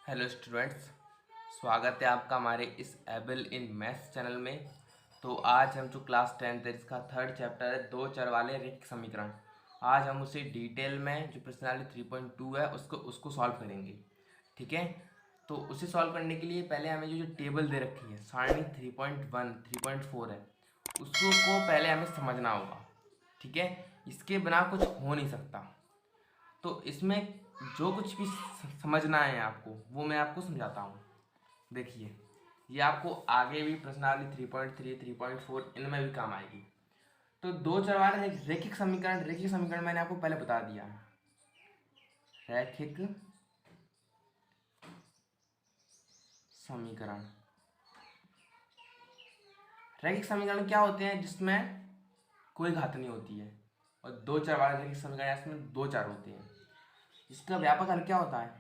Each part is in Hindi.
हेलो स्टूडेंट्स, स्वागत है आपका हमारे इस एबल इन मैथ्स चैनल में। तो आज हम जो क्लास 10th है इसका थर्ड चैप्टर है दो चर वाले रैखिक समीकरण। आज हम उसे डिटेल में जो पर्सनालिटी 3.2 है उसको सॉल्व करेंगे। ठीक है, तो उसे सॉल्व करने के लिए पहले हमें जो टेबल दे रखी है सारणी 3.1 3.4 है उसको पहले हमें समझना होगा। ठीक है, इसके बिना कुछ हो नहीं सकता। तो इसमें जो कुछ भी समझना है आपको वो मैं आपको समझाता हूँ। देखिए, ये आपको आगे भी पर्सनालिटी 3.3 3.4 इनमें भी काम आएगी। तो दो चर वाले रैखिक समीकरण मैंने आपको पहले बता दिया। रैखिक समीकरण रैखिक समीकरण क्या होते हैं? जिसमें कोई घात नहीं होती है। और दो चर वाले रैखिक समीकरण इसमें दो चर होते हैं। इसका व्यापक हल क्या होता है?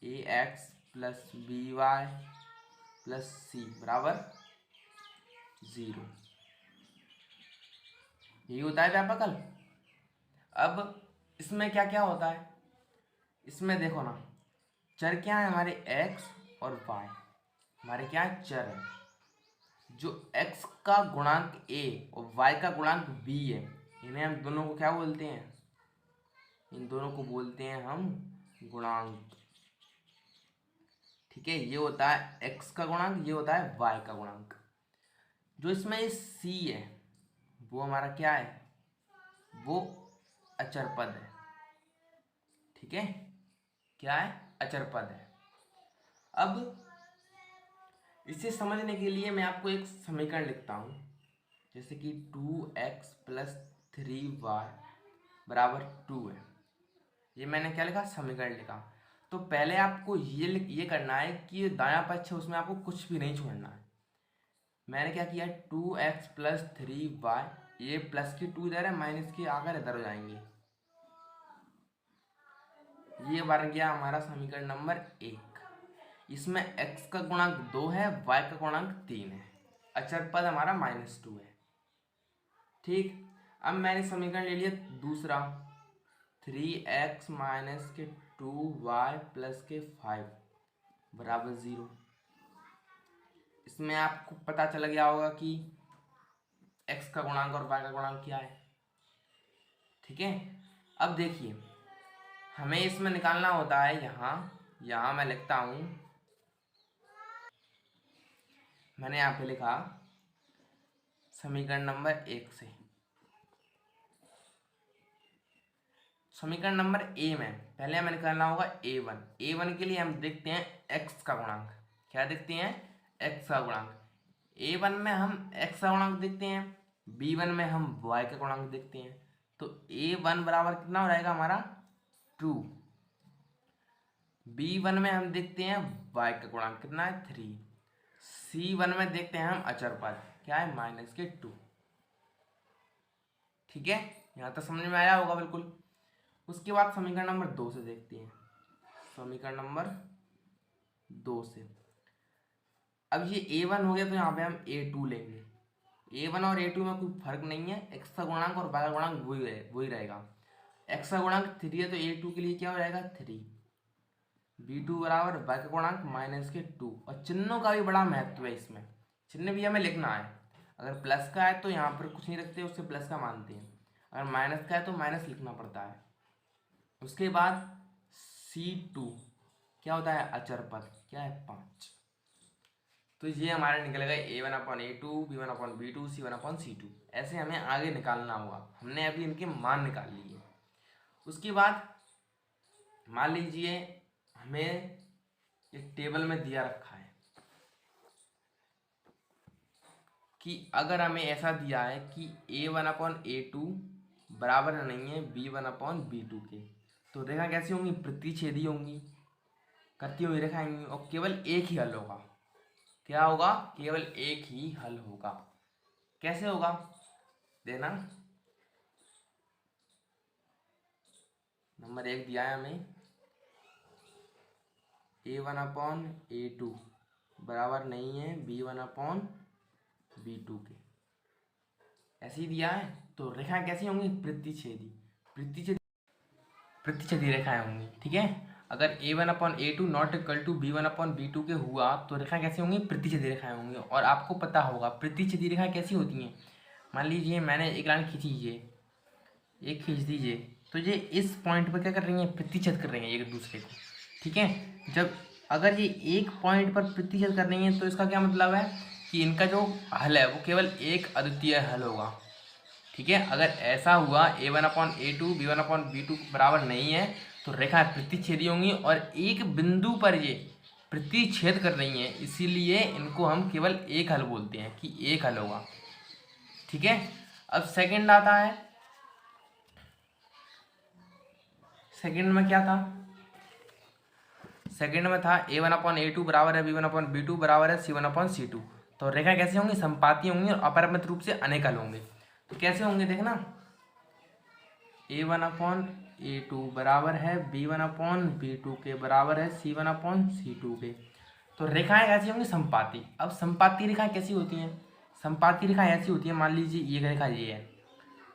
A x plus b y plus c बराबर 0। यही होता है व्यापक हल। अब इसमें क्या क्या होता है? इसमें देखो ना, चर क्या है हमारे x और y। हमारे क्या है? चर है। जो x का गुणांक a और y का गुणांक b है, इन्हें हम दोनों को क्या बोलते हैं? इन दोनों को बोलते हैं हम गुणांक। ठीक है, ये होता है x का गुणांक, ये होता है y का गुणांक। जो इसमें ये c है वो हमारा क्या है? वो अचर पद है। ठीक है, क्या है? अचर पद है। अब इसे समझने के लिए मैं आपको एक समीकरण लिखता हूँ, जैसे कि 2x प्लस 3y बराबर 2 है। ये मैंने क्या लिखा? समीकरण लिखा। तो पहले आपको ये करना है कि दायां पक्ष है उसमें आपको कुछ भी नहीं छोड़ना है। मैंने क्या किया? 2x प्लस 3y, ये प्लस की 2 इधर है, माइनस की आकर इधर हो जाएंगे। ये बन गया हमारा समीकरण नंबर 1। इसमें x का गुणांक 2 है, y का गुणांक 3 है, अचर पद हमारा -2 है। ठीक, अब मैंने समीकरण ले लिया दूसरा, 3x माइनस के 2y प्लस के 5 बराबर 0। इसमें आपको पता चल गया होगा कि x का गुणांक और y का गुणांक क्या है। ठीक है, अब देखिए, हमें इसमें निकालना होता है यहाँ मैं लिखता हूँ, मैंने यहाँ पे लिखा समीकरण नंबर 1 से। समीकरण नंबर ए में पहले हमें निकालना होगा a1 के लिए हम देखते हैं x का गुणांक। क्या देखते हैं? x का गुणांक। a1 में हम x का गुणांक देखते हैं, b1 में हम y का गुणांक देखते हैं। तो a1 बराबर कितना हो जाएगा हमारा? 2। b1 में हम देखते हैं y का गुणांक कितना है? 3। c1 में देखते हैं हम अचर पद, क्या है? -2। ठीक है, यहाँ तक समझ में आया होगा बिल्कुल। उसके बाद समीकरण नंबर 2 से देखते हैं। समीकरण नंबर 2 से अब ये a1 हो गया, तो यहाँ पे हम a2 लेंगे। a1 और a2 में कोई फर्क नहीं है, x का गुणांक और y का गुणांक वही रहेगा। x का गुणांक 3 है तो a2 के लिए क्या हो जाएगा? 3। b2 बराबर y का गुणांक -2। और चिन्हों का भी बड़ा महत्व है इसमें, चिन्ह भी हमें लिखना है। अगर प्लस का है तो यहाँ पर कुछ नहीं रखते, उससे प्लस का मानते हैं। अगर माइनस का है तो माइनस लिखना पड़ता है। उसके बाद C2 क्या होता है? अचर पद, क्या है? 5। तो ये हमारा निकलेगा a1/a2, b1/b2, c1/c2। ऐसे हमें आगे निकालना होगा। हमने अभी इनके मान निकाल लिए। उसके बाद मान लीजिए हमें एक टेबल में दिया रखा है कि अगर हमें ऐसा दिया है कि a1/a2 बराबर नहीं है b1/b2 के, तो रेखा कैसी होंगी? प्रतिच्छेदी होंगी, करती हुई रेखा आएंगी, और केवल एक ही हल होगा। क्या होगा? केवल एक ही हल होगा। कैसे होगा? देना, नंबर 1 दिया है हमें a1/a2 बराबर नहीं है b1/b2 के, ऐसे ही दिया है। तो रेखाएं कैसी होंगी? प्रतिच्छेदी, प्रतिच्छेदी रेखाएं होंगी। ठीक है, अगर A1/A2 not equal to B1/B2 के हुआ तो रेखाएं कैसी होंगी? प्रतिच्छेदी रेखाएं होंगी। और आपको पता होगा प्रतिच्छेदी रेखाएं कैसी होती हैं। मान लीजिए मैंने एक लाइन खींची, ये खींच दीजिए, तो ये इस पॉइंट पर क्या कर रही हैं? प्रतिच्छेद कर रही हैं एक दूसरे को। ठीक है, जब अगर ये एक पॉइंट पर प्रतिच्छेद कर रही हैं तो इसका क्या मतलब है कि इनका जो हल है वो केवल एक अद्वितीय हल होगा। ठीक है, अगर ऐसा हुआ A1/A2 B1/B2 बराबर नहीं है तो रेखाएं प्रतिच्छेदी होंगी और एक बिंदु पर ये प्रतिच्छेद कर रही हैं, इसीलिए इनको हम केवल एक हल बोलते हैं कि एक हल होगा। ठीक है, अब सेकंड आता है। सेकंड में क्या था? सेकंड में था A1/A2 बराबर है B1/B2 बराबर है C1/C2। तो रेखा कैसे होंगी? संपाती होंगी और अपरिमित रूप से अनेक हल होंगे। तो कैसे होंगे देखना, A1/A2 बराबर है B1/B2 के बराबर है C1/C2 के। तो रेखाएं कैसी होंगी? संपाती। अब संपाती रेखाएं कैसी होती हैं? संपाती रेखाएं ऐसी होती है, मान लीजिए ये रेखा ये है,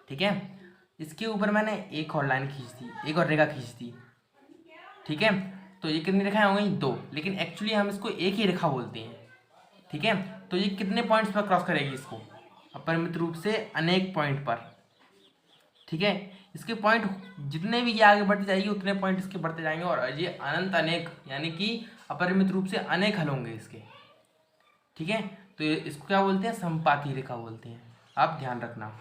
ठीक है, इसके ऊपर मैंने एक और लाइन खींच दी, एक और रेखा खींच दी। ठीक है, तो ये कितनी रेखाएं हो गई? दो, लेकिन एक्चुअली हम इसको एक ही रेखा बोलते हैं। ठीक है, तो ये कितने पॉइंट्स पर क्रॉस करेगी इसको? अपरिमित रूप से अनेक पॉइंट पर। ठीक है, इसके पॉइंट जितने भी ये आगे बढ़ती जाएगी उतने पॉइंट इसके बढ़ते जाएंगे और ये अनंत अनेक यानी कि अपरिमित रूप से अनेक हल होंगे इसके। ठीक है, तो इसको क्या बोलते हैं? संपाती रेखा बोलते हैं, आप ध्यान रखना।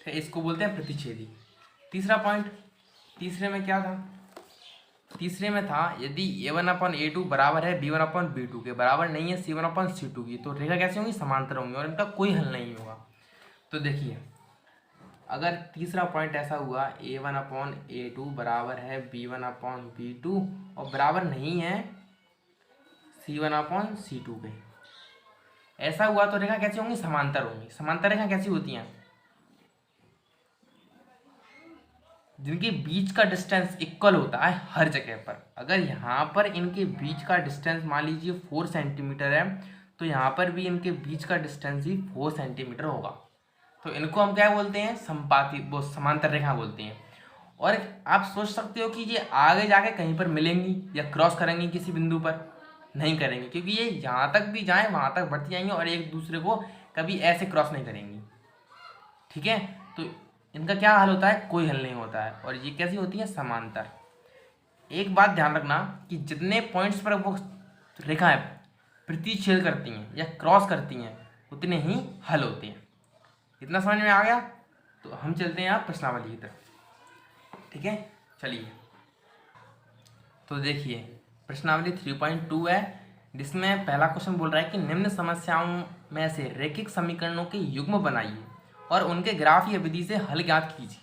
इसको बोलते हैं प्रतिच्छेदी। तीसरा पॉइंट, तीसरे में क्या था? तीसरे में था यदि A1/A2 बराबर है B1/B2 के बराबर नहीं है C1/C2 की, तो रेखा कैसी होंगी? समांतर होंगी और इनका कोई हल नहीं होगा। तो देखिए, अगर तीसरा पॉइंट ऐसा हुआ A1/A2 बराबर है B1/B2 और बराबर नहीं है C1/C2 के, ऐसा हुआ तो रेखा कैसी होंगी? समांतर होंगी। समांतर रेखा कैसी होती हैं? जिनके बीच का डिस्टेंस इक्वल होता है हर जगह पर। अगर यहाँ पर इनके बीच का डिस्टेंस मान लीजिए 4 सेंटीमीटर है तो यहाँ पर भी इनके बीच का डिस्टेंस ही 4 सेंटीमीटर होगा। तो इनको हम क्या बोलते हैं? संपाती, वो समांतर रेखा बोलते हैं। और आप सोच सकते हो कि ये आगे जाके कहीं पर मिलेंगी या क्रॉस करेंगी किसी बिंदु पर? नहीं करेंगे, क्योंकि ये जहाँ तक भी जाएँ वहाँ तक बढ़ती जाएंगी और एक दूसरे को कभी ऐसे क्रॉस नहीं करेंगी। ठीक है, तो इनका क्या हल होता है? कोई हल नहीं होता है। और ये कैसी होती है? समांतर। एक बात ध्यान रखना कि जितने पॉइंट्स पर वो रेखाएं प्रतिच्छेद करती हैं या क्रॉस करती हैं उतने ही हल होते हैं। इतना समझ में आ गया? तो हम चलते हैं आप प्रश्नावली की तरफ। ठीक है, चलिए। तो देखिए, प्रश्नावली 3.2 है, जिसमें पहला क्वेश्चन बोल रहा है कि निम्न समस्याओं में से रैखिक समीकरणों के युग्म बनाइए और उनके ग्राफीय विधि से हल ज्ञात कीजिए।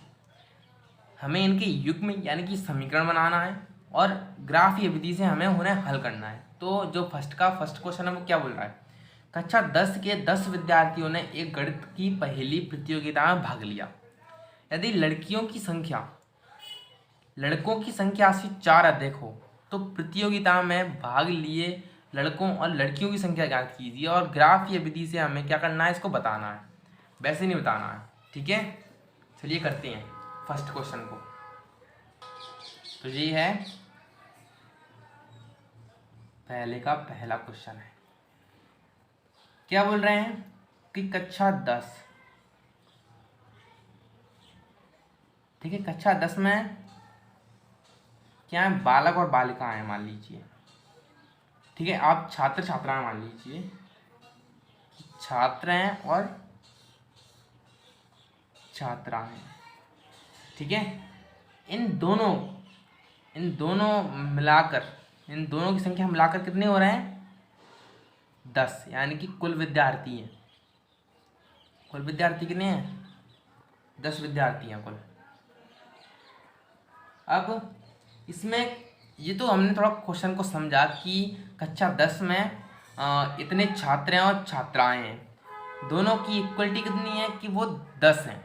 हमें इनके युग्म यानी कि समीकरण बनाना है और ग्राफीय विधि से हमें उन्हें हल करना है। तो जो फर्स्ट क्वेश्चन है वो क्या बोल रहा है? कक्षा 10 के 10 विद्यार्थियों ने एक गणित की पहेली प्रतियोगिता में भाग लिया। यदि लड़कों की संख्या से 4 अधिक हो तो प्रतियोगिता में भाग लिए लड़कों और लड़कियों की संख्या ज्ञात कीजिए और ग्राफीय विधि से हमें क्या करना है? इसको बताना है, वैसे नहीं बताना है। ठीक है, चलिए करते हैं फर्स्ट क्वेश्चन को। तो ये है पहले का पहला क्वेश्चन है। क्या बोल रहे हैं कि कक्षा 10, ठीक है, कक्षा 10 में क्या है? बालक और बालिकाएं हैं मान लीजिए। ठीक है, आप छात्र छात्राएं मान लीजिए, छात्र हैं और छात्राएं। ठीक है, इन दोनों की संख्या मिलाकर कितने हो रहे हैं? 10, यानी कि कुल विद्यार्थी हैं। कुल विद्यार्थी कितने हैं? 10 विद्यार्थी हैं कुल। अब इसमें ये तो हमने थोड़ा क्वेश्चन को समझा कि कक्षा 10 में इतने छात्र हैं और छात्राएं हैं, दोनों की इक्वलिटी कितनी है कि वो 10 हैं।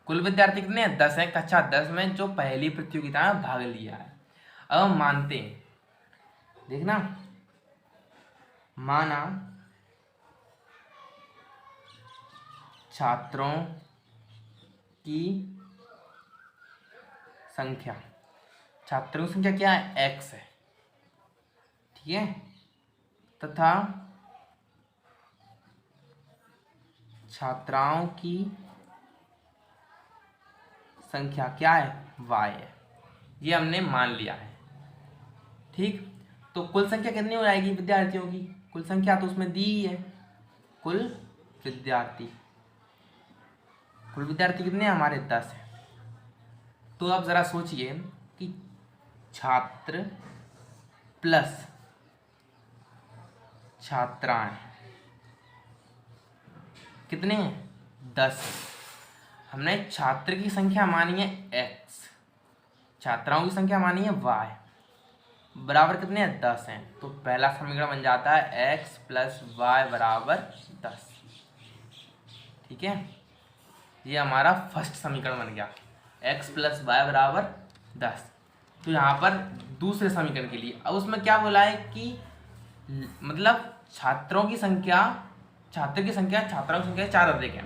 कुल विद्यार्थी कितने हैं? 10 हैं कक्षा 10 में जो पहली प्रतियोगिता में भाग लिया है। अब हम मानते हैं, देखना, माना छात्रों की संख्या छात्रों की संख्या क्या है, x है, ठीक है, तथा छात्राओं की संख्या क्या है, y है। ये हमने मान लिया है, ठीक। तो कुल संख्या कितनी हो जाएगी विद्यार्थियों की, कुल संख्या तो उसमें दी ही है, कुल विद्यार्थी, कुल विद्यार्थी कितने हैं हमारे, 10 है। तो अब जरा सोचिए कि छात्र प्लस छात्राएं कितने हैं, 10। हमने छात्र की संख्या मानी है x, छात्राओं की संख्या मानी है y, बराबर कितने हैं, 10 हैं। तो पहला समीकरण बन जाता है x प्लस वाई बराबर 10, ठीक है। ये हमारा फर्स्ट समीकरण बन गया, x प्लस वाई बराबर 10। तो यहाँ पर दूसरे समीकरण के लिए अब उसमें क्या बोला है कि मतलब छात्रों की संख्या, छात्र की संख्या छात्राओं की संख्या 4 अधिक है,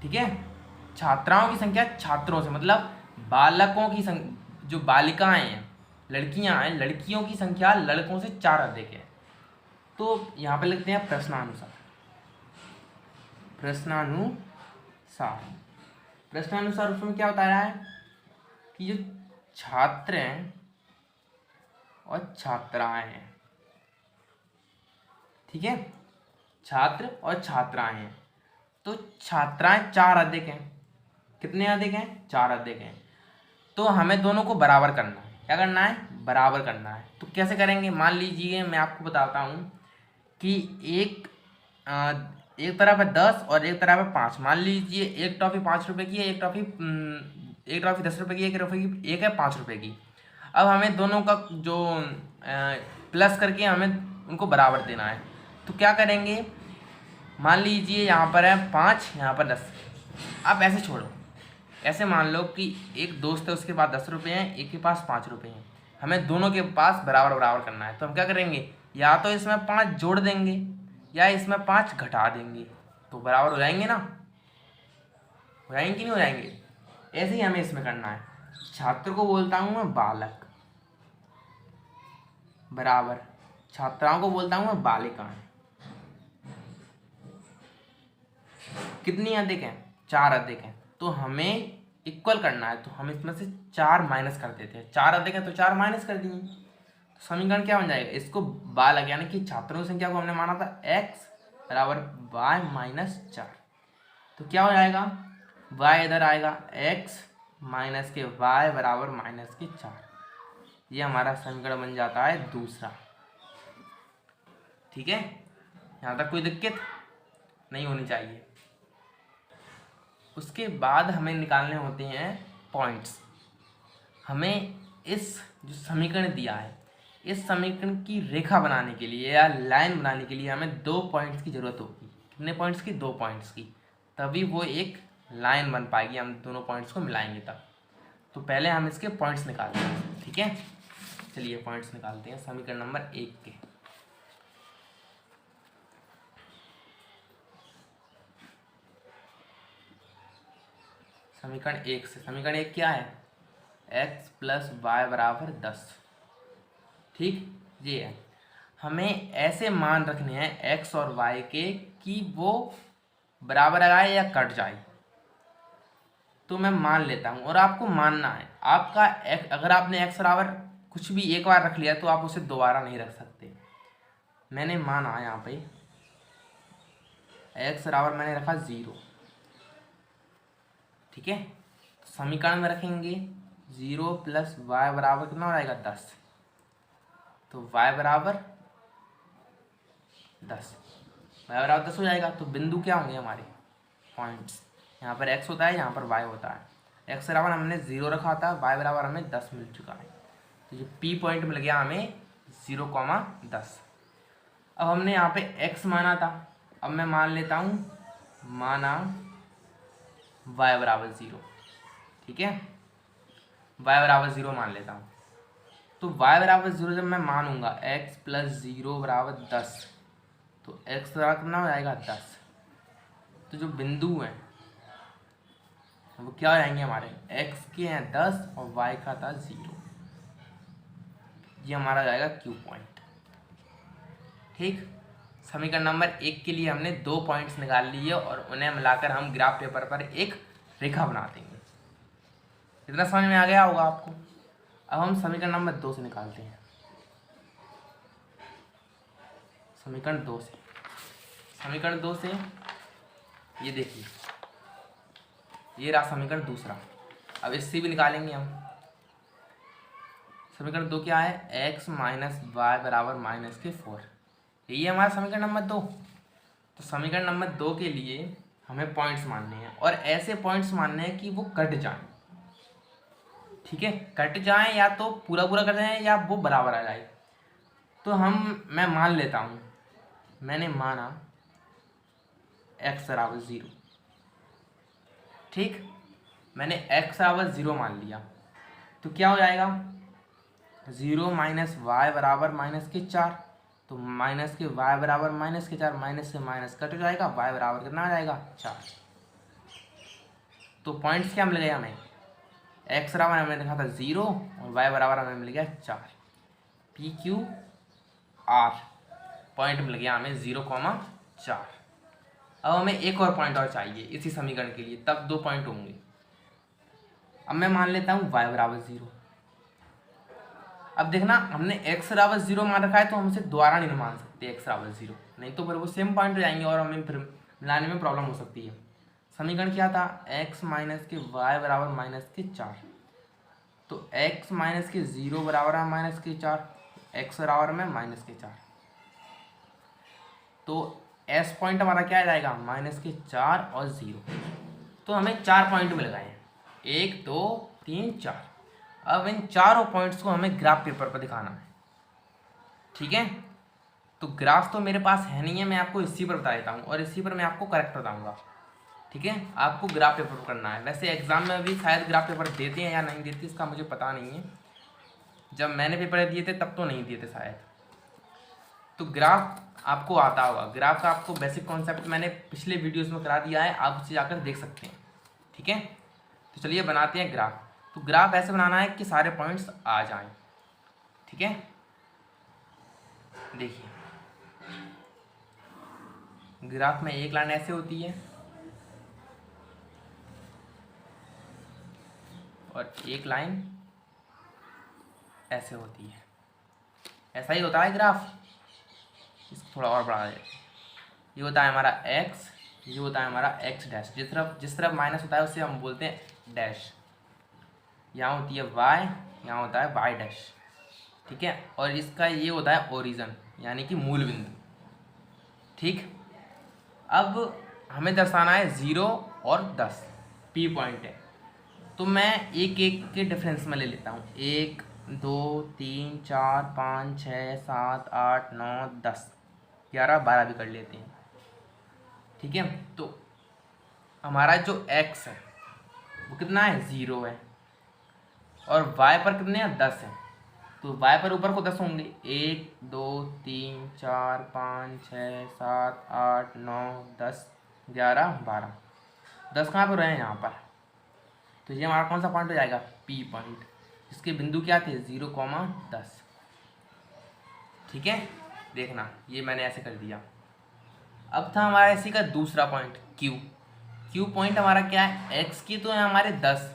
ठीक है। छात्राओं की संख्या छात्रों से मतलब बालकों की जो बालिकाएं हैं, लड़कियां हैं, लड़कियों की संख्या लड़कों से 4 अधिक है। तो यहाँ पे लिखते हैं प्रश्नानुसार, प्रश्नानुसार, प्रश्नानुसार उसमें क्या बताया है कि जो छात्र हैं और छात्राएं हैं, ठीक है, छात्र और छात्राएं हैं। तो छात्राएं 4 अधिक हैं, कितने अधिक हैं, 4 अधिक हैं। तो हमें दोनों को बराबर करना है, क्या करना है, बराबर करना है। तो कैसे करेंगे, मान लीजिए मैं आपको बताता हूँ कि एक तरफ है 10 और एक तरफ है 5। मान लीजिए एक टॉफ़ी 5 रुपये की है, एक टॉफ़ी 10 रुपये की, एक है 5 रुपये की। अब हमें दोनों का जो प्लस करके हमें उनको बराबर देना है। तो क्या करेंगे, मान लीजिए यहाँ पर है 5, यहाँ पर 10। अब ऐसे छोड़ो, ऐसे मान लो कि एक दोस्त है, उसके पास 10 रुपये हैं, एक के पास 5 रुपये हैं। हमें दोनों के पास बराबर बराबर करना है। तो हम क्या करेंगे, या तो इसमें 5 जोड़ देंगे या इसमें 5 घटा देंगे, तो बराबर हो जाएंगे ना, हो जाएंगे कि नहीं हो जाएंगे। ऐसे ही हमें इसमें करना है। छात्र को बोलता हूँ मैं बालक, बराबर छात्राओं को बोलता हूँ मैं बालिकाएं। कितनी अधिक हैं, 4 अधिक हैं। तो हमें इक्वल करना है, तो हम इसमें से 4 माइनस कर देते हैं। 4 अधिक है तो 4 माइनस कर दिए। तो समीकरण क्या बन जाएगा, इसको बालक यानी कि छात्रों की संख्या को हमने माना था x बराबर y माइनस 4। तो क्या हो जाएगा, y इधर आएगा, x माइनस के y बराबर माइनस के 4। ये हमारा समीकरण बन जाता है दूसरा, ठीक है। यहाँ तक कोई दिक्कत नहीं होनी चाहिए। उसके बाद हमें निकालने होते हैं पॉइंट्स। हमें इस जो समीकरण दिया है, इस समीकरण की रेखा बनाने के लिए या लाइन बनाने के लिए हमें 2 पॉइंट्स की ज़रूरत होगी। कितने पॉइंट्स की, 2 पॉइंट्स की, तभी वो एक लाइन बन पाएगी। हम दोनों पॉइंट्स को मिलाएंगे तब। तो पहले हम इसके पॉइंट्स निकालते हैं, ठीक है। चलिए पॉइंट्स निकालते हैं समीकरण नंबर 1 के। समीकरण 1 से, समीकरण 1 क्या है, x प्लस वाई बराबर 10, ठीक। ये है, हमें ऐसे मान रखने हैं x और y के कि वो बराबर आए या कट जाए। तो मैं मान लेता हूँ और आपको मानना है। आपका अगर आपने x बराबर कुछ भी एक बार रख लिया तो आप उसे दोबारा नहीं रख सकते। मैंने माना यहाँ पे x बराबर मैंने रखा 0, ठीक है। समीकरण में रखेंगे 0 प्लस वाई बराबर कितना हो जाएगा, 10। तो y बराबर 10, y बराबर 10 हो जाएगा। तो बिंदु क्या होंगे हमारे, पॉइंट्स। यहाँ पर x होता है, यहाँ पर y होता है। x बराबर हमने 0 रखा था, y बराबर हमें 10 मिल चुका है। तो ये P पॉइंट मिल गया हमें 0,10। अब हमने यहाँ पे x माना था, अब मैं मान लेता हूँ, माना y बराबर 0, ठीक है। y बराबर 0 मान लेता हूँ। तो y बराबर 0 जब मैं मानूंगा, x प्लस 0 बराबर 10, तो x बराबर कितना हो जाएगा, 10। तो जो बिंदु हैं वो क्या हो जाएंगे हमारे, x के हैं 10 और y का था 0। ये हमारा जाएगा क्यू पॉइंट। ठीक, समीकरण नंबर 1 के लिए हमने 2 पॉइंट्स निकाल लिए और उन्हें मिलाकर हम ग्राफ पेपर पर एक रेखा बना देंगे। इतना समझ में आ गया होगा आपको। अब हम समीकरण नंबर 2 से निकालते हैं। समीकरण 2 से ये देखिए, ये रहा समीकरण दूसरा। अब इससे भी निकालेंगे हम। समीकरण 2 क्या है, x माइनस वाई बराबर माइनस के 4। यही है हमारा समीकरण नंबर 2। तो समीकरण नंबर 2 के लिए हमें पॉइंट्स मानने हैं और ऐसे पॉइंट्स मानने हैं कि वो कट जाएं। ठीक है, कट जाएं या तो पूरा पूरा कट जाएं या वो बराबर आ जाए। तो मैं मान लेता हूँ, मैंने माना x बराबर 0। ठीक, मैंने x बराबर 0 मान लिया तो क्या हो जाएगा, 0 माइनस वाई बराबर माइनस के 4। तो माइनस के y बराबर माइनस के 4, माइनस से माइनस कट हो जाएगा, y बराबर कितना आ जाएगा 4। तो पॉइंट्स क्या मिल गया हमें, x बराबर हमें लिखा था 0 और y बराबर हमें मिल गया 4। PQR पॉइंट मिल गया हमें 0,4। अब हमें एक और पॉइंट और चाहिए इसी समीकरण के लिए, तब 2 पॉइंट होंगे। अब मैं मान लेता हूँ y बराबर 0। अब देखना, हमने x बराबर 0 मान रखा है तो हम उसे दोबारा नहीं मान सकते x बराबर 0, नहीं तो फिर वो सेम पॉइंट हो जाएंगे और हमें फिर मिलाने में प्रॉब्लम हो सकती है। समीकरण क्या था, x माइनस के y बराबर माइनस के 4। तो x माइनस के 0 बराबर है माइनस के 4, x बराबर में माइनस के 4। तो s पॉइंट हमारा क्या आ जाएगा, माइनस के 4 और 0। तो हमें 4 पॉइंट मिल गए हैं, 1 2 3 4। अब इन चारों पॉइंट्स को हमें ग्राफ पेपर पर दिखाना है। ठीक है, तो ग्राफ तो मेरे पास है नहीं है, मैं आपको इसी पर बता देता हूँ और इसी पर मैं आपको करेक्ट बताऊँगा। ठीक है, आपको ग्राफ पेपर पर करना है। वैसे एग्जाम में भी शायद ग्राफ पेपर देते हैं या नहीं देते, इसका मुझे पता नहीं है। जब मैंने पेपर दिए थे तब तो नहीं दिए थे शायद। तो ग्राफ आपको आता होगा, ग्राफ का आपको बेसिक कॉन्सेप्ट मैंने पिछले वीडियोस में करा दिया है, आप उसे जाकर देख सकते हैं। ठीक है, तो चलिए बनाते हैं ग्राफ। तो ग्राफ ऐसे बनाना है कि सारे पॉइंट्स आ जाएं। ठीक है, देखिए ग्राफ में एक लाइन ऐसे होती है और एक लाइन ऐसे होती है। ऐसा ही होता है ग्राफ। इसको थोड़ा और बढ़ा देते हैं। ये होता है हमारा x, ये होता है हमारा x डैश। जिस तरफ माइनस होता है उसे हम बोलते हैं डैश। यहाँ होती है y, यहाँ होता है y डैश। ठीक है, और इसका ये होता है ओरिजिन यानी कि मूल बिंदु। ठीक, अब हमें दर्शाना है 0 और 10, P पॉइंट है। तो मैं एक एक के डिफरेंस में ले लेता हूँ। 1 2 3 4 5 6 7 8 9 10 11 12 भी कर लेते हैं। ठीक है, तो हमारा जो x है वो कितना है, 0 है और y पर कितने हैं, 10 है। तो y पर ऊपर को 10 होंगे, 1 2 3 4 5 6 7 8 9 10 11 12। 10 कहाँ पर रहे हैं, यहाँ पर। तो ये हमारा कौन सा पॉइंट हो जाएगा, P पॉइंट। इसके बिंदु क्या थे, 0,10। ठीक है, देखना ये मैंने ऐसे कर दिया। अब था हमारा इसी का दूसरा पॉइंट Q पॉइंट हमारा क्या है, x की तो है हमारे 10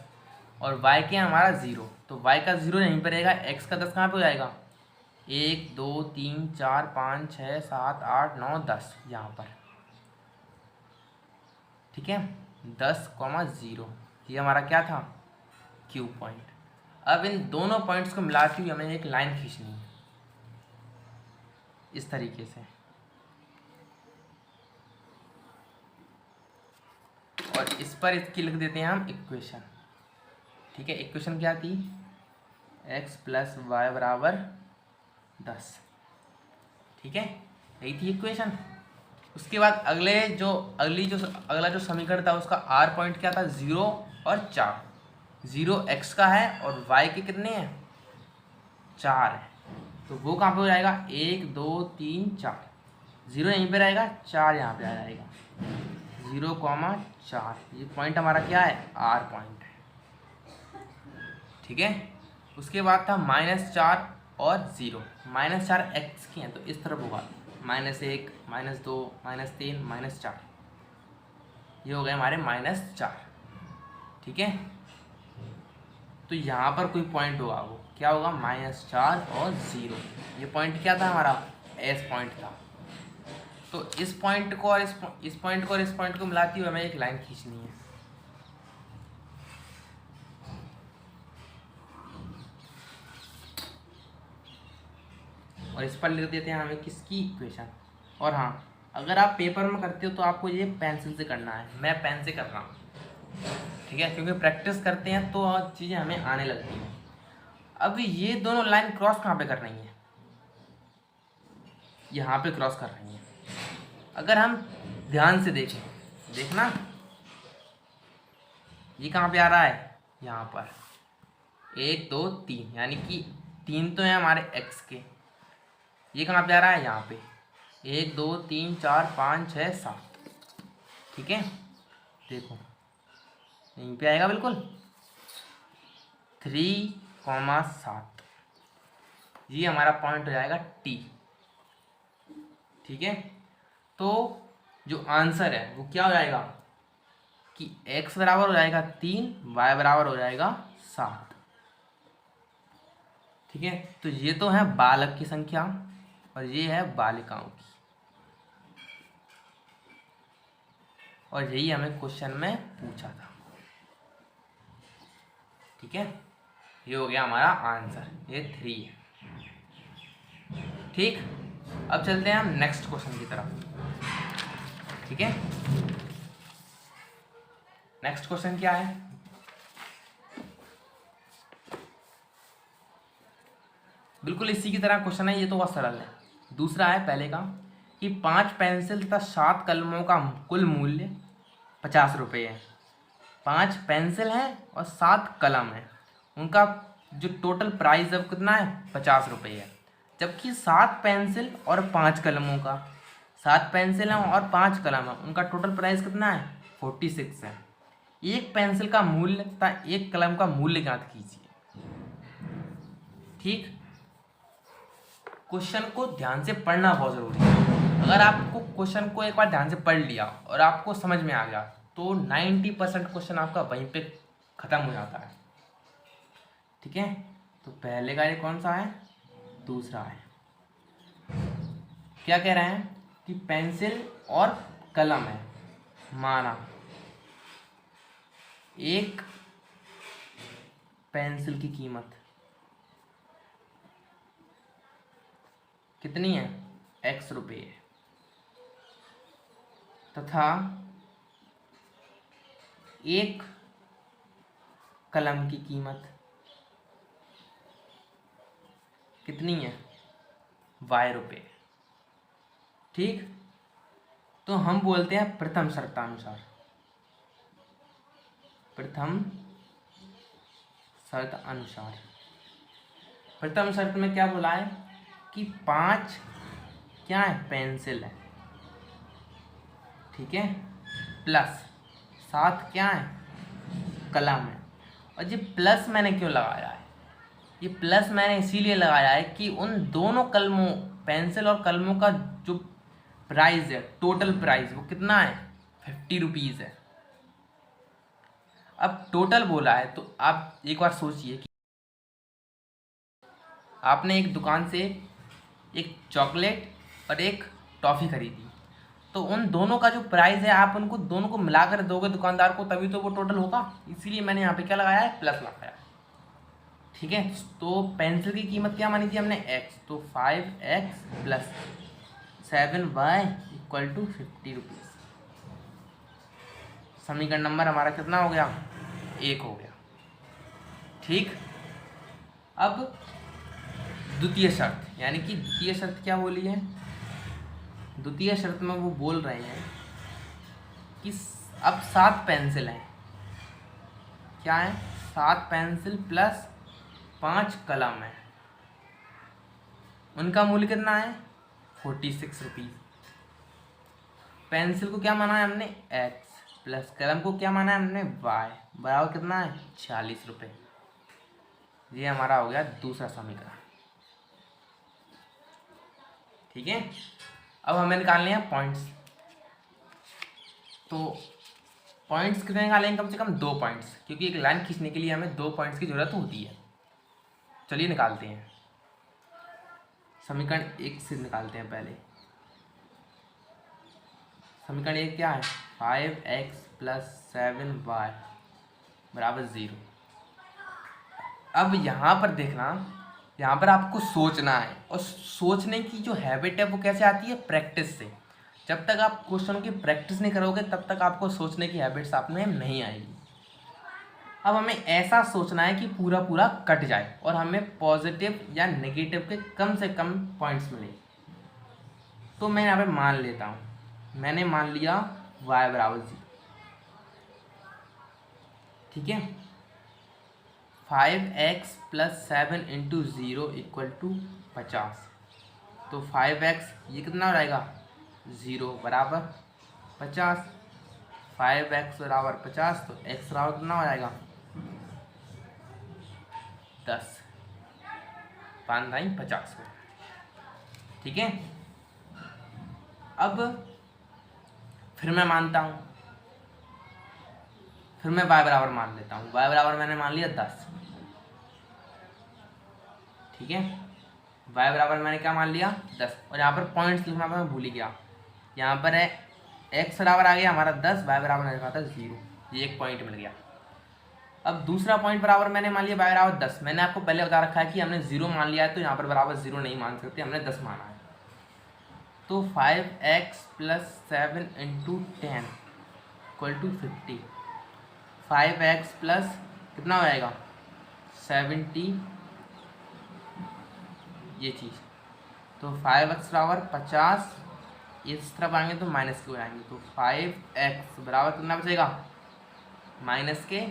और y के हमारा 0। तो y का 0 यहीं पर रहेगा, x का 10 कहाँ पे हो जाएगा, 1 2 3 4 5 6 7 8 9 10 यहाँ पर। ठीक है, 10,0 ये हमारा क्या था, Q पॉइंट। अब इन दोनों पॉइंट्स को मिलाती हुई हमें एक लाइन खींचनी है इस तरीके से, और इस पर इसकी लिख देते हैं हम इक्वेशन। ठीक है, इक्वेशन क्या थी, x प्लस वाई बराबर 10। ठीक है, यही थी इक्वेशन। उसके बाद अगला जो समीकरण था उसका r पॉइंट क्या था, 0 और 4। 0 x का है और y के कितने हैं, 4 है। तो वो कहाँ पे हो जाएगा, 1 2 3 4। 0 यहीं पे रहेगा, 4 यहाँ पे आ जाएगा, 0,4। ये पॉइंट हमारा क्या है, r पॉइंट है। ठीक है, उसके बाद था -4 और 0। -4 x की हैं तो इस तरफ होगा -1 -2 -3 -4, ये हो गए हमारे -4। ठीक है, तो यहाँ पर कोई पॉइंट होगा, वो क्या होगा, -4 और 0। ये पॉइंट क्या था हमारा, एस पॉइंट था। तो इस पॉइंट को और इस पॉइंट को और इस पॉइंट को मिलाती हुई हमें एक लाइन खींचनी है। और इस पर लिख देते हैं हमें किसकी इक्वेशन। और हाँ, अगर आप पेपर में करते हो तो आपको ये पेंसिल से करना है, मैं पेन से कर रहा हूँ। ठीक है, क्योंकि प्रैक्टिस करते हैं तो चीज़ें हमें आने लगती हैं। अब ये दोनों लाइन क्रॉस कहाँ पे कर रही हैं, यहाँ पे क्रॉस कर रही हैं। अगर हम ध्यान से देखें, देखना ये कहाँ पे आ रहा है, यहाँ पर 1 2 3, यानी कि 3 तो है हमारे x के। ये कहाँ पे आ रहा है, यहाँ पे 1 2 3 4 5 6 7। ठीक है, देखो यहीं पे आएगा बिल्कुल 3,7, ये हमारा पॉइंट हो जाएगा T। ठीक है, तो जो आंसर है वो क्या हो जाएगा कि x बराबर हो जाएगा 3, y बराबर हो जाएगा 7। ठीक है, तो ये तो है बालक की संख्या और ये है बालिकाओं की, और यही हमें क्वेश्चन में पूछा था। ठीक है, ये हो गया हमारा आंसर, ये 3 है। ठीक, अब चलते हैं हम नेक्स्ट क्वेश्चन की तरफ। ठीक है, नेक्स्ट क्वेश्चन क्या है, बिल्कुल इसी की तरह क्वेश्चन है, ये तो बहुत सरल है। दूसरा है पहले का कि 5 पेंसिल तथा 7 कलमों का कुल मूल्य 50 रुपये है। 5 पेंसिल हैं और 7 कलम है, उनका जो टोटल प्राइस अब कितना है, 50 रुपये है। जबकि 7 पेंसिल और 5 कलमों का, 7 पेंसिल हैं और 5 कलम है, उनका टोटल प्राइस कितना है, 46 है। एक पेंसिल का मूल्य तथा एक कलम का मूल्य ज्ञात कीजिए। ठीक, क्वेश्चन को ध्यान से पढ़ना बहुत ज़रूरी है। अगर आपको क्वेश्चन को एक बार ध्यान से पढ़ लिया और आपको समझ में आ गया तो 90% क्वेश्चन आपका वहीं पे ख़त्म हो जाता है। ठीक है, तो पहले का ये कौन सा है, दूसरा है। क्या कह रहे हैं कि पेंसिल और कलम है, माना एक पेंसिल की कीमत कितनी है, x रुपये है, तथा एक कलम की कीमत कितनी है, y रुपये। ठीक, तो हम बोलते हैं प्रथम शर्तानुसार, प्रथम शर्त अनुसार। प्रथम शर्त में क्या बोला है कि 5 क्या है, पेंसिल है। ठीक है, प्लस 7 क्या है, कलम है। और ये प्लस मैंने क्यों लगाया है, ये प्लस मैंने इसीलिए लगाया है कि उन दोनों कलमों, पेंसिल और कलमों का जो प्राइस है, टोटल प्राइस वो कितना है, 50 रुपीज़ है। अब टोटल बोला है तो आप एक बार सोचिए कि आपने एक दुकान से एक चॉकलेट और एक टॉफ़ी खरीदी, तो उन दोनों का जो प्राइस है आप उनको दोनों को मिलाकर दोगे दुकानदार को, तभी तो वो टोटल होगा। इसीलिए मैंने यहाँ पे क्या लगाया है, प्लस लगाया। ठीक है, तो पेंसिल की कीमत क्या मानी थी हमने, x, तो 5x plus 7y equal to 50 rupees. समीकरण नंबर हमारा कितना हो गया, 1 हो गया। ठीक, अब द्वितीय शर्त, यानी कि द्वितीय शर्त क्या बोली है, द्वितीय शर्त में वो बोल रहे हैं कि अब 7 पेंसिल हैं, क्या है, 7 पेंसिल प्लस 5 कलम है, उनका मूल्य कितना है, 46 रुपीज़। पेंसिल को क्या माना है हमने, x, प्लस कलम को क्या माना है हमने, y, बराबर कितना है, 46 रुपये। ये हमारा हो गया दूसरा समीकरण। ठीक है, अब हमें निकालने हैं पॉइंट्स। तो पॉइंट्स कितने निकालेंगे? कम से कम 2 पॉइंट्स, क्योंकि एक लाइन खींचने के लिए हमें 2 पॉइंट्स की ज़रूरत होती है। चलिए निकालते हैं। समीकरण 1 से निकालते हैं पहले। समीकरण 1 क्या है? 5x + 7y = 0। अब यहाँ पर देखना, यहाँ पर आपको सोचना है, और सोचने की जो हैबिट है वो कैसे आती है? प्रैक्टिस से। जब तक आप क्वेश्चन की प्रैक्टिस नहीं करोगे तब तक आपको सोचने की हैबिट्स आप में नहीं आएगी। अब हमें ऐसा सोचना है कि पूरा पूरा कट जाए और हमें पॉजिटिव या नेगेटिव के कम से कम पॉइंट्स मिले। तो मैं यहाँ पे मान लेता हूँ, मैंने मान लिया y = 0। ठीक है, 5x + 7 × 0 = 50। तो 5x ये कितना हो जाएगा? 0 = 50। 5x = 50, तो x बराबर कितना हो जाएगा? 10। 5 × 50। ठीक है, अब फिर मैं मानता हूँ, फिर मैं y बराबर मान लेता हूँ। y बराबर मैंने मान लिया 10। ठीक है, y बराबर मैंने क्या मान लिया? 10। और यहाँ पर पॉइंट्स लिखना था, मैं भूल ही गया। यहाँ पर है x बराबर आ गया हमारा 10, y बराबर मैंने लिखा था 0। ये एक पॉइंट मिल गया। अब दूसरा पॉइंट बराबर मैंने मान लिया y बराबर 10। मैंने आपको पहले बता रखा है कि हमने 0 मान लिया है, तो यहाँ पर बराबर 0 नहीं मान सकते, हमने 10 माना है। तो 5x + 7 × 10 = 50। 5x प्लस कितना हो जाएगा? 70, ये चीज़। तो 5x = 50, इस तरफ आएंगे तो माइनस के हो जाएंगे। तो 5x बराबर कितना बचेगा? -20।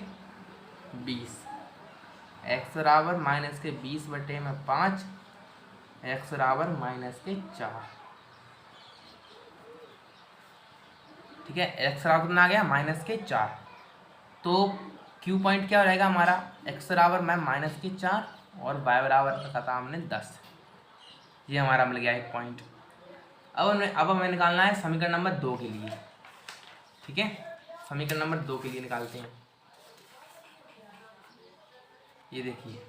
x बराबर -20/5, x बराबर -4। ठीक है, x बराबर कितना आ गया? -4। तो Q पॉइंट क्या हो जाएगा हमारा? x बराबर -4 और y बराबर रखा था हमने 10। ये हमारा मिल गया एक पॉइंट। अब हमें निकालना है समीकरण नंबर 2 के लिए। ठीक है, समीकरण नंबर 2 के लिए निकालते हैं। ये देखिए,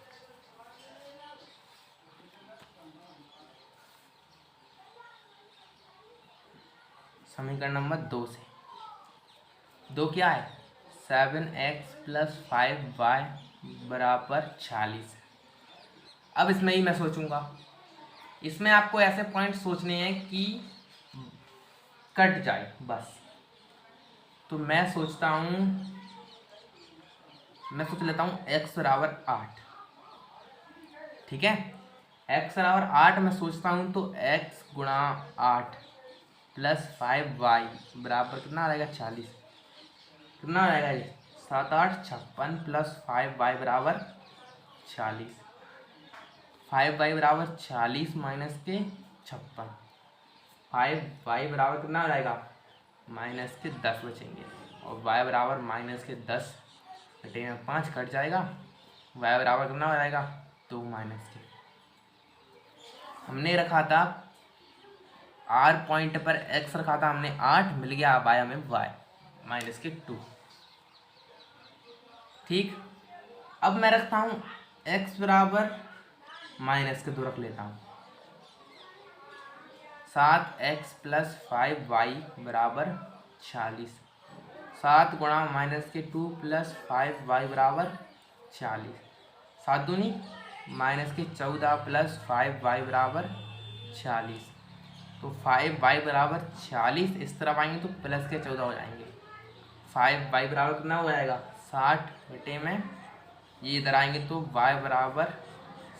समीकरण नंबर 2 से 2 क्या है? 7x + 5y = 46। अब इसमें ही मैं सोचूंगा, इसमें आपको ऐसे पॉइंट सोचने हैं कि कट जाए बस। तो मैं सोच लेता हूँ x बराबर 8। ठीक है, x बराबर 8 मैं सोचता हूँ, तो x × 8 + 5y बराबर कितना आ जाएगा? 40। कितना आ जाएगा ये? 7 8 56 + 5y = 40। 5y = 40 - के 56। 5y बराबर कितना हो जाएगा? -10 बचेंगे। और y बराबर -10/5 कट जाएगा। y बराबर कितना हो जाएगा? 2 -के। हमने रखा था r पॉइंट पर x रखा था हमने 8, मिल गया अब आया हमें y -2। ठीक, अब मैं रखता हूँ x बराबर -2 रख लेता हूँ। 7x + 5y = 40। 7 × -2 + 5y = 40। 7 दूनी -14 + 5y = 40। तो 5y = 40, इस तरफ आएंगे तो +14 हो जाएंगे। 5y बराबर कितना हो जाएगा? 60 में, ये इधर आएंगे तो y बराबर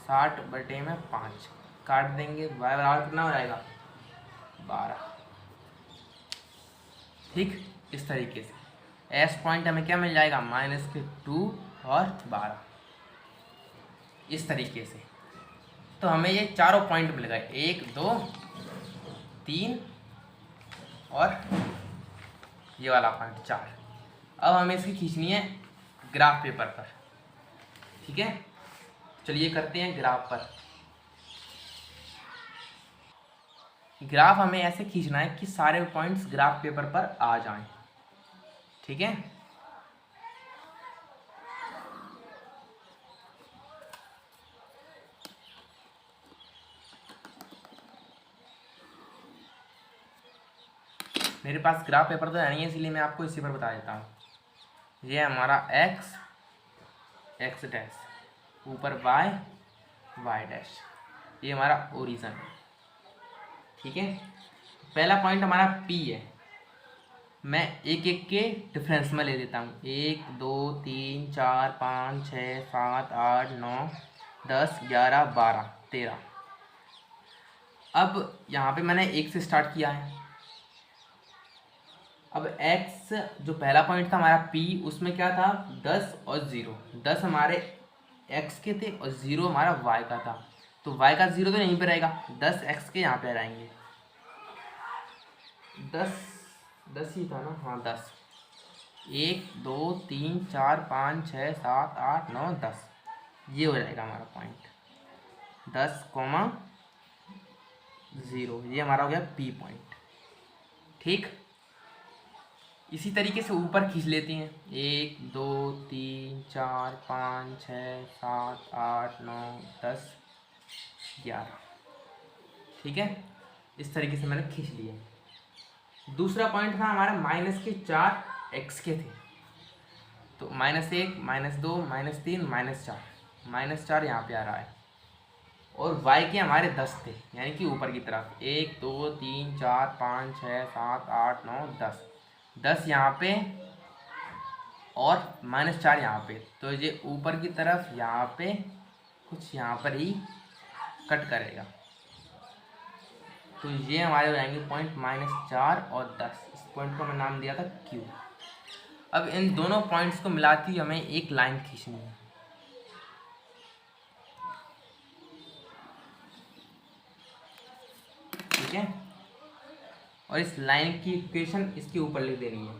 60/5 काट देंगे। y बराबर कितना हो जाएगा? 12। ठीक, इस तरीके से एस पॉइंट हमें क्या मिल जाएगा? -2 और 12। इस तरीके से तो हमें ये चारों पॉइंट मिल गए, 1 2 3 और ये वाला पॉइंट 4। अब हमें इसकी खींचनी है ग्राफ पेपर पर। ठीक है, चलिए करते हैं ग्राफ पर। ग्राफ हमें ऐसे खींचना है कि सारे पॉइंट्स ग्राफ पेपर पर आ जाएं, ठीक है। मेरे पास ग्राफ पेपर तो नहीं है, इसलिए मैं आपको इसी पर बता देता हूँ। ये हमारा एक्स एक्स डैश, ऊपर वाई वाई डैश, ये हमारा ओरिजिन है, ठीक है। पहला पॉइंट हमारा पी है, मैं एक एक के डिफरेंस में ले लेता हूँ। 1 2 3 4 5 6 7 8 9 10 11 12 13। अब यहाँ पे मैंने 1 से स्टार्ट किया है। अब x जो पहला पॉइंट था हमारा p, उसमें क्या था 10 और 0। 10 हमारे x के थे और 0 हमारा y का था, तो y का 0 तो यहीं पे रहेगा, 10 x के यहाँ पे रहेंगे। 10 ही था ना, हाँ 10। 1 2 3 4 5 6 7 8 9 10, ये हो जाएगा हमारा पॉइंट 10,0। ये हमारा हो गया p पॉइंट, ठीक। इसी तरीके से ऊपर खींच लेते हैं। 1 2 3 4 5 6 7 8 9 10 11, ठीक है। इस तरीके से मैंने खींच लिए। दूसरा पॉइंट था हमारा माइनस के 4 x के थे, तो -1 -2 -3 -4 यहाँ पे आ रहा है। और y के हमारे 10 थे, यानी कि ऊपर की तरफ 1 2 3 4 5 6 7 8 9 10 यहाँ पे और -4 यहाँ पे, तो ये ऊपर की तरफ यहाँ पे कुछ यहाँ पर ही कट करेगा, तो ये हमारे हो जाएंगे पॉइंट -4 और 10। इस पॉइंट को मैं नाम दिया था Q। अब इन दोनों पॉइंट्स को मिलाती हुई हमें एक लाइन खींचनी है, ठीक है। और इस लाइन की इक्वेशन इसके ऊपर लिख देनी है।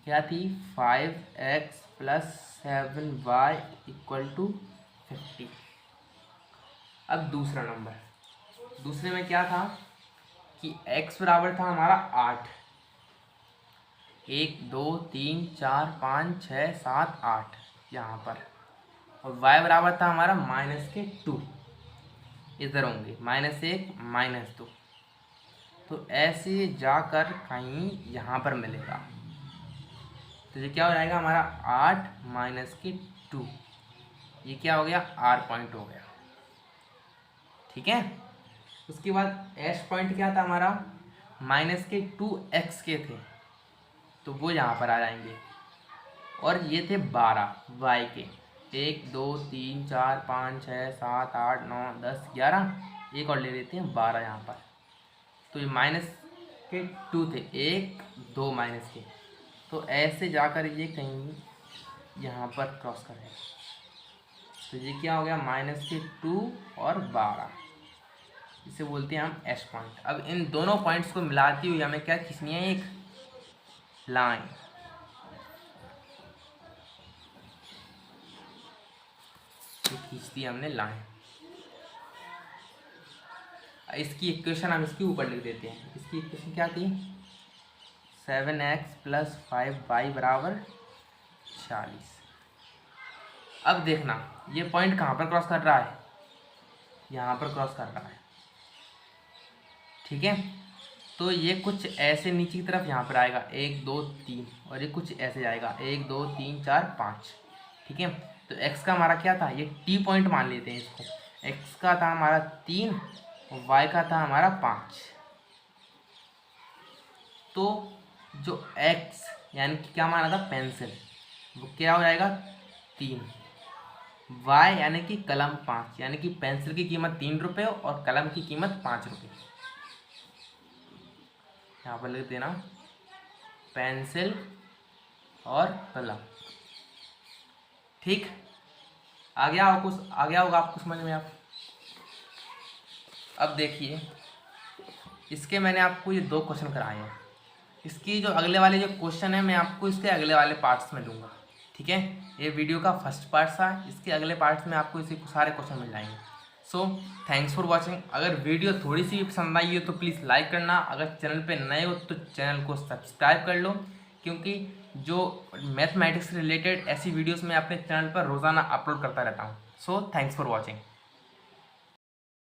क्या थी 5x + 7y = 50। अब दूसरा नंबर, दूसरे में क्या था कि x बराबर था हमारा 8, 1 2 3 4 5 6 7 8 यहाँ पर, और y बराबर था हमारा -2, इधर होंगे -1 -2, तो ऐसे जाकर कहीं यहाँ पर मिलेगा, तो ये क्या हो जाएगा हमारा 8 - 2, ये क्या हो गया r पॉइंट हो गया, ठीक है। उसके बाद एस पॉइंट क्या था हमारा -2x के थे, तो वो यहाँ पर आ जाएंगे, और ये थे 12 y के, 1 2 3 4 5 6 7 8 9 10 11, एक और ले लेते हैं 12 यहाँ पर, तो ये -2 थे, 1 2 माइनस के, तो ऐसे जाकर ये कहीं यहाँ पर क्रॉस करेगा, तो ये क्या हो गया -2 और 12, इसे बोलते हैं हम एस पॉइंट। अब इन दोनों पॉइंट्स को मिलाती हुई हमें क्या खींचनी है, एक लाइन, खींचती है हमने लाइन। इसकी इक्वेशन हम इसके ऊपर लिख देते हैं। इसकी इक्वेशन क्या थी 7x + 5y = 40। अब देखना ये पॉइंट कहाँ पर क्रॉस कर रहा है, यहाँ पर क्रॉस कर रहा है, ठीक है। तो ये कुछ ऐसे नीचे की तरफ यहाँ पर आएगा 1 2 3, और ये कुछ ऐसे जाएगा 1 2 3 4 5, ठीक है। तो x का हमारा क्या था, ये t पॉइंट मान लेते हैं इसको, x का था हमारा 3 और y का था हमारा 5, तो जो x यानी कि क्या माना था पेंसिल, वो क्या हो जाएगा 3, y यानी कि कलम 5, यानी कि पेंसिल की कीमत 3 रुपये और कलम की कीमत 5 रुपये, यहाँ पर लिख देना पेंसिल और कलम, ठीक। आ गया होगा आपको समझ में। आप अब देखिए, इसके मैंने आपको ये 2 क्वेश्चन कराए हैं, इसकी जो अगले वाले जो क्वेश्चन है मैं आपको इसके अगले वाले पार्ट्स में दूंगा, ठीक है। ये वीडियो का फर्स्ट पार्ट था, इसके अगले पार्ट्स में आपको इसी सारे क्वेश्चन मिल जाएंगे। So thanks for watching. अगर वीडियो थोड़ी सी भी पसंद आई हो तो प्लीज़ लाइक करना, अगर चैनल पे नए हो तो चैनल को सब्सक्राइब कर लो, क्योंकि जो मैथमेटिक्स से रिलेटेड ऐसी वीडियोस मैं अपने चैनल पर रोज़ाना अपलोड करता रहता हूँ। So thanks for watching.